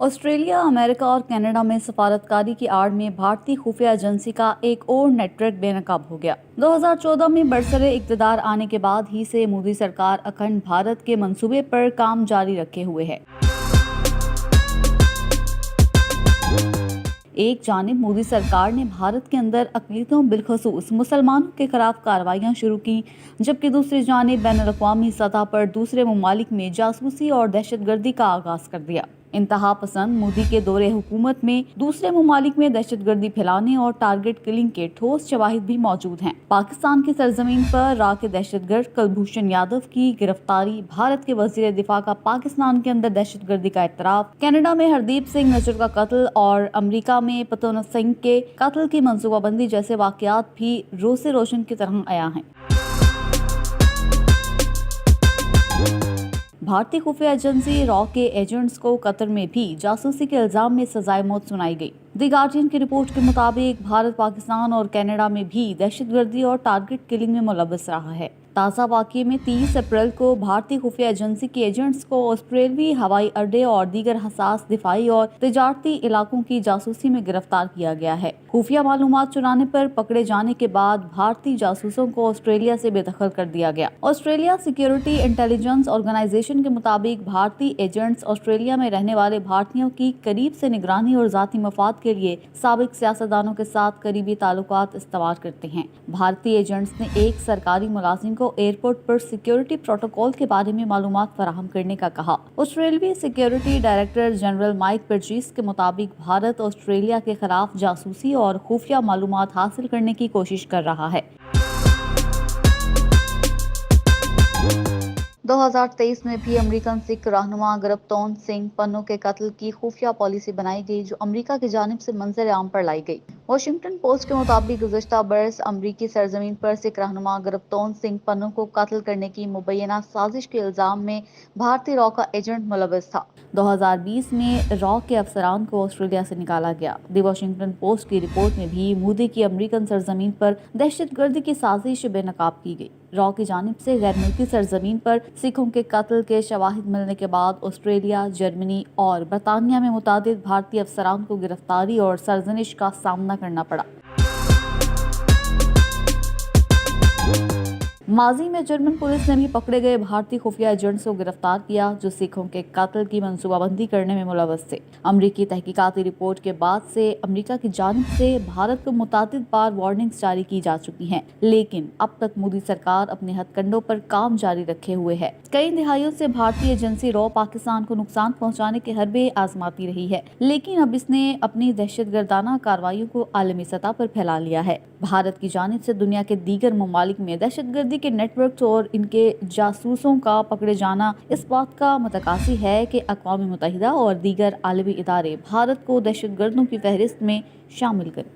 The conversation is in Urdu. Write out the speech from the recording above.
آسٹریلیا، امریکہ اور کینیڈا میں سفارتکاری کی آڑ میں بھارتی خفیہ ایجنسی کا ایک اور نیٹ ورک بے نقاب ہو گیا۔ 2014 میں برسر اقتدار آنے کے بعد ہی سے مودی سرکار اکھنڈ بھارت کے منصوبے پر کام جاری رکھے ہوئے ہے۔ ایک جانب مودی سرکار نے بھارت کے اندر اقلیتوں بالخصوص مسلمانوں کے خلاف کارروائیاں شروع کی، جبکہ دوسری جانب بین الاقوامی سطح پر دوسرے ممالک میں جاسوسی اور دہشت گردی کا آغاز کر دیا۔ انتہا پسند مودی کے دور حکومت میں دوسرے ممالک میں دہشت گردی پھیلانے اور ٹارگٹ کلنگ کے ٹھوس شواہد بھی موجود ہیں۔ پاکستان کی سرزمین پر را کے دہشت گرد کلبھوشن یادو کی گرفتاری، بھارت کے وزیر دفاع کا پاکستان کے اندر دہشت گردی کا اعتراف، کینیڈا میں ہردیپ سنگھ نجر کا قتل اور امریکہ میں پتونت سنگھ کے قتل کی منصوبہ بندی جیسے واقعات بھی روز روشن کی طرح عیاں ہیں۔ بھارتی خفیہ ایجنسی را کے ایجنٹس کو قطر میں بھی جاسوسی کے الزام میں سزائے موت سنائی گئی۔ دی گارڈین کی رپورٹ کے مطابق بھارت پاکستان اور کینیڈا میں بھی دہشت گردی اور ٹارگٹ کلنگ میں ملوث رہا ہے۔ تازہ واقعے میں 30 اپریل کو بھارتی خفیہ ایجنسی کے ایجنٹس کو آسٹریلوی ہوائی اڈے اور دیگر حساس دفاعی اور تجارتی علاقوں کی جاسوسی میں گرفتار کیا گیا ہے۔ خفیہ معلومات چرانے پر پکڑے جانے کے بعد بھارتی جاسوسوں کو آسٹریلیا سے بے دخل کر دیا گیا۔ آسٹریلیا سیکیورٹی انٹیلیجنس آرگنائزیشن کے مطابق بھارتی ایجنٹس آسٹریلیا میں رہنے والے بھارتیوں کی قریب سے نگرانی اور ذاتی مفاد کے لیے سابق سیاستدانوں کے ساتھ قریبی تعلقات استوار کرتے ہیں۔ بھارتی ایجنٹس نے ایک سرکاری ملازم کو ایئرپورٹ پر سیکیورٹی پروٹوکول کے بارے میں معلومات فراہم کرنے کا کہا۔ آسٹریلوی security director general mic Burgess کے مطابق بھارت آسٹریلیا کے خلاف جاسوسی اور خفیہ معلومات حاصل کرنے کی کوشش کر رہا ہے۔ 2023 میں بھی امریکن سکھ رہنما گرپتون سنگھ پنو کے قتل کی خفیہ پالیسی بنائی گئی، جو امریکہ کی جانب سے منظر عام پر لائی گئی۔ واشنگٹن پوسٹ کے مطابق گزشتہ برس امریکی سرزمین پر سکھ رہنما گرپتون سنگھ پنو کو قتل کرنے کی مبینہ سازش کے الزام میں بھارتی را کا ایجنٹ ملوث تھا۔ 2020 میں را کے افسران کو آسٹریلیا سے نکالا گیا۔ دی واشنگٹن پوسٹ کی رپورٹ میں بھی مودی کی امریکن سرزمین پر دہشت گردی کی سازش بے نقاب کی گئی۔ را کی جانب سے غیر ملکی سرزمین پر سکھوں کے قتل کے شواہد ملنے کے بعد آسٹریلیا، جرمنی اور برطانیہ میں متعدد بھارتی افسران کو گرفتاری اور سرزنش کا سامنا کرنا پڑا۔ ماضی میں جرمن پولیس نے بھی پکڑے گئے بھارتی خفیہ ایجنٹس کو گرفتار کیا، جو سکھوں کے قتل کی منصوبہ بندی کرنے میں ملوث تھے۔ امریکی تحقیقاتی رپورٹ کے بعد سے امریکہ کی جانب سے بھارت کو متعدد بار وارننگز جاری کی جا چکی ہیں، لیکن اب تک مودی سرکار اپنے ہتھ کنڈوں پر کام جاری رکھے ہوئے ہے۔ کئی دہائیوں سے بھارتی ایجنسی را پاکستان کو نقصان پہنچانے کے حربے آزماتی رہی ہے، لیکن اب اس نے اپنی دہشت گردانہ کارروائیوں کو عالمی سطح پر پھیلا لیا ہے۔ بھارت کی جانب سے دنیا کے دیگر ممالک میں دہشت گردی کے نیٹ ورکس اور ان کے جاسوسوں کا پکڑے جانا اس بات کا متقاضی ہے کہ اقوام متحدہ اور دیگر عالمی ادارے بھارت کو دہشت گردوں کی فہرست میں شامل کریں۔